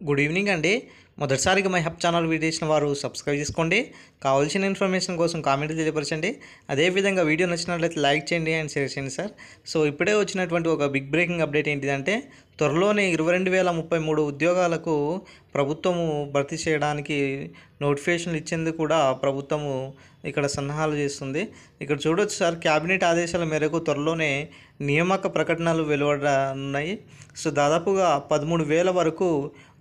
Good evening అండి. మొదటిసారిగా my hub channel video చేసిన వారు సబ్స్క్రైబ్ చేసుకోండి. కావాల్సిన ఇన్ఫర్మేషన్ కోసం కామెంట్ తెలియపరచండి. అదేవిధంగా వీడియో నచ్చినట్లయితే లైక్ చేయండి అండ్ షేర్ చేయండి సార్. సో ఇప్పుడే వచ్చినటువంటి ఒక బిగ్ బ్రేకింగ్ అప్డేట్ ఏంటిదంటే, త్వరలోనే 22,033 ఉద్యోగాలకు ప్రభుత్వము భర్తీ చేయడానికి నోటిఫికేషన్లు ఇచ్చేందుకు కూడా ప్రభుత్వము ఇక్కడ సన్నాహాలు చేస్తుంది. ఇక్కడ చూడొచ్చు సార్, క్యాబినెట్ ఆదేశాల మేరకు త్వరలోనే నియామక ప్రకటనలు వెలువడనున్నాయి. సో దాదాపుగా 13,000 వరకు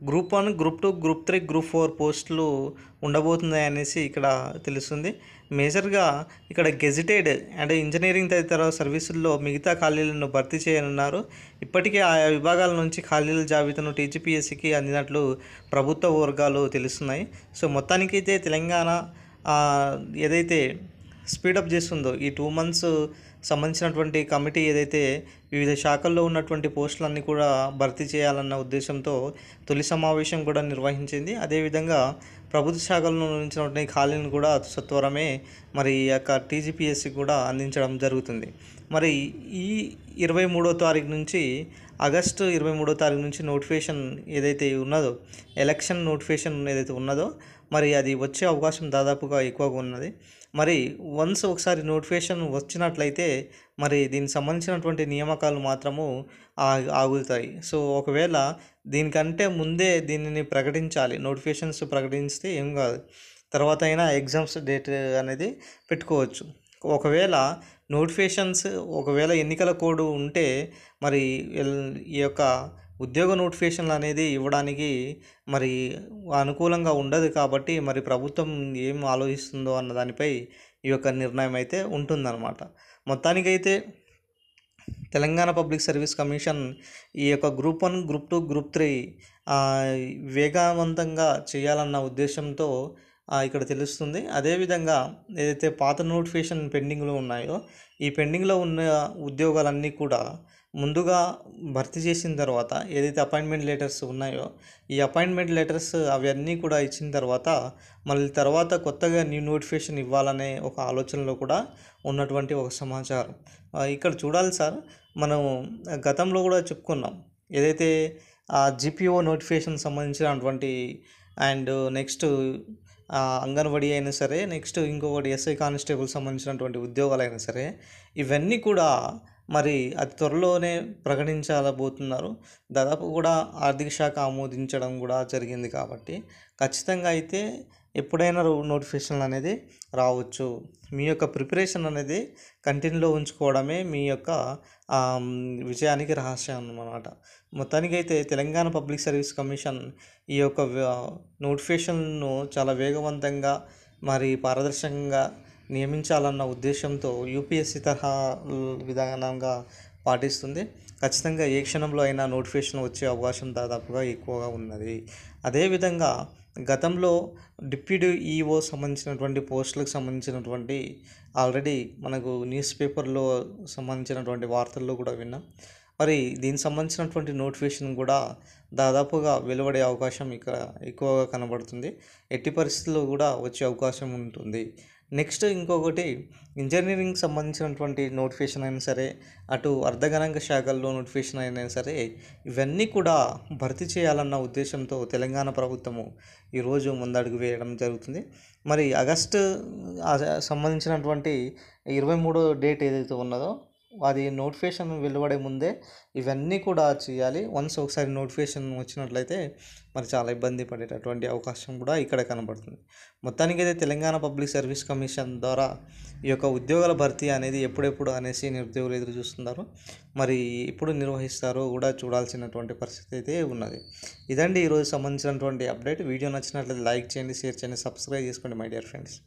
గ్రూప్ 1, గ్రూప్ 2, గ్రూప్ 3, గ్రూప్ 4 పోస్టులు ఉండబోతున్నాయి అనేసి ఇక్కడ తెలుస్తుంది. మేజర్గా ఇక్కడ గెజిటెడ్ అంటే ఇంజనీరింగ్ తదితర సర్వీసుల్లో మిగతా ఖాళీలను భర్తీ చేయనున్నారు. ఇప్పటికే ఆయా విభాగాల నుంచి ఖాళీల జాబితాను టీజీపీఎస్సీకి అందినట్లు ప్రభుత్వ వర్గాలు తెలుస్తున్నాయి. సో మొత్తానికైతే తెలంగాణ ఏదైతే స్పీడప్ చేస్తుందో ఈ 2 months సంబంధించినటువంటి కమిటీ ఏదైతే వివిధ శాఖల్లో ఉన్నటువంటి పోస్టులన్నీ కూడా భర్తీ చేయాలన్న ఉద్దేశంతో తొలి సమావేశం కూడా నిర్వహించింది. అదేవిధంగా ప్రభుత్వ శాఖల్లో నుంచినటువంటి ఖాళీలను కూడా సత్వరమే మరి ఈ యొక్క టీజీపీఎస్సీ కూడా అందించడం జరుగుతుంది. మరి ఈ 23వ తారీఖు నుంచి ఆగస్టు 23వ తారీఖు నుంచి నోటిఫికేషన్ ఏదైతే ఉన్నదో, ఎలక్షన్ నోటిఫికేషన్ ఏదైతే ఉన్నదో మరి అది వచ్చే అవకాశం దాదాపుగా ఎక్కువగా ఉన్నది. మరి వన్స్ ఒకసారి నోటిఫికేషన్ వచ్చినట్లయితే మరి దీనికి సంబంధించినటువంటి నియామకాలు మాత్రము ఆగుతాయి. సో ఒకవేళ దీనికంటే ముందే దీనిని ప్రకటించాలి, నోటిఫికేషన్స్ ప్రకటిస్తే ఏం కాదు, తర్వాత అయినా ఎగ్జామ్స్ డేట్ అనేది పెట్టుకోవచ్చు. ఒకవేళ నోటిఫికేషన్స్ ఒకవేళ ఎన్నికల కోడ్ ఉంటే మరి ఈ యొక్క ఉద్యోగ నోటిఫికేషన్లు అనేది ఇవ్వడానికి మరి అనుకూలంగా ఉండదు. కాబట్టి మరి ప్రభుత్వం ఏం ఆలోచిస్తుందో అన్న దానిపై ఈ యొక్క నిర్ణయం అయితే ఉంటుందన్నమాట. మొత్తానికైతే తెలంగాణ పబ్లిక్ సర్వీస్ కమిషన్ ఈ యొక్క గ్రూప్ 1, గ్రూప్ 2, గ్రూప్ 3 వేగవంతంగా చేయాలన్న ఉద్దేశంతో ఇక్కడ తెలుస్తుంది. అదేవిధంగా ఏదైతే పాత నోటిఫికేషన్ పెండింగ్లో ఉన్నాయో ఈ పెండింగ్లో ఉన్న ఉద్యోగాలన్నీ కూడా ముందుగా భర్తీ చేసిన తర్వాత ఏదైతే అపాయింట్మెంట్ లెటర్స్ ఉన్నాయో ఈ అపాయింట్మెంట్ లెటర్స్ అవన్నీ కూడా ఇచ్చిన తర్వాత మళ్ళీ తర్వాత కొత్తగా న్యూ నోటిఫికేషన్ ఇవ్వాలనే ఒక ఆలోచనలో కూడా ఉన్నటువంటి ఒక సమాచారం. ఇక్కడ చూడాలి సార్, మనం గతంలో కూడా చెప్పుకున్నాం ఏదైతే జీపీఓ నోటిఫికేషన్ సంబంధించినటువంటి అండ్ నెక్స్ట్ అంగన్వాడీ అయినా సరే, నెక్స్ట్ ఇంకొకటి ఎస్ఐ కానిస్టేబుల్ సంబంధించినటువంటి ఉద్యోగాలైనా సరే ఇవన్నీ కూడా మరి అతి త్వరలోనే ప్రకటించబోతున్నారు. దాదాపు కూడా ఆర్థిక శాఖ ఆమోదించడం కూడా జరిగింది. కాబట్టి ఖచ్చితంగా అయితే ఎప్పుడైనా నోటిఫికేషన్లు అనేది రావచ్చు. మీ యొక్క ప్రిపరేషన్ అనేది కంటిన్యూలో ఉంచుకోవడమే మీ యొక్క విజయానికి రహస్యం అన్నమాట. మొత్తానికైతే తెలంగాణ పబ్లిక్ సర్వీస్ కమిషన్ ఈ యొక్క నోటిఫికేషన్ను చాలా వేగవంతంగా మరి పారదర్శకంగా నియమించాలన్న ఉద్దేశంతో యూపీఎస్సీ తరహా విధానంగా పాటిస్తుంది. ఖచ్చితంగా ఏ క్షణంలో అయినా నోటిఫికేషన్ వచ్చే అవకాశం దాదాపుగా ఎక్కువగా ఉన్నది. అదేవిధంగా గతంలో డిప్యూటీ ఈఓ సంబంధించినటువంటి పోస్టులకు సంబంధించినటువంటి ఆల్రెడీ మనకు న్యూస్ పేపర్లో సంబంధించినటువంటి వార్తల్లో కూడా విన్నాం. మరి దీనికి సంబంధించినటువంటి నోటిఫికేషన్ కూడా దాదాపుగా వెలువడే అవకాశం ఇక్కడ ఎక్కువగా కనబడుతుంది. ఎట్టి పరిస్థితుల్లో కూడా వచ్చే అవకాశం ఉంటుంది. నెక్స్ట్ ఇంకొకటి ఇంజనీరింగ్ సంబంధించినటువంటి నోటిఫికేషన్ అయినా సరే, అటు అర్ధగణాంక శాఖల్లో నోటిఫికేషన్ అయినా సరే ఇవన్నీ కూడా భర్తీ చేయాలన్న ఉద్దేశంతో తెలంగాణ ప్రభుత్వము ఈరోజు ముందడుగు వేయడం జరుగుతుంది. మరి ఆగస్టు సంబంధించినటువంటి 23వ డేట్ ఏదైతే ఉన్నదో అది నోటిఫికేషన్ వెలువడే ముందే ఇవన్నీ కూడా చేయాలి. వన్స్ ఒకసారి నోటిఫికేషన్ వచ్చినట్లయితే మరి చాలా ఇబ్బంది పడేటటువంటి అవకాశం కూడా ఇక్కడ కనబడుతుంది. మొత్తానికైతే తెలంగాణ పబ్లిక్ సర్వీస్ కమిషన్ ద్వారా ఈ యొక్క ఉద్యోగాల భర్తీ అనేది ఎప్పుడెప్పుడు అనేసి నిరుద్యోగులు ఎదురు చూస్తున్నారు. మరి ఎప్పుడు నిర్వహిస్తారో కూడా చూడాల్సినటువంటి పరిస్థితి అయితే ఉన్నది. ఇదండి ఈరోజు సంబంధించినటువంటి అప్డేట్. వీడియో నచ్చినట్లయితే లైక్ చేయండి, షేర్ చేయండి, సబ్స్క్రైబ్ చేసుకోండి మై డియర్ ఫ్రెండ్స్.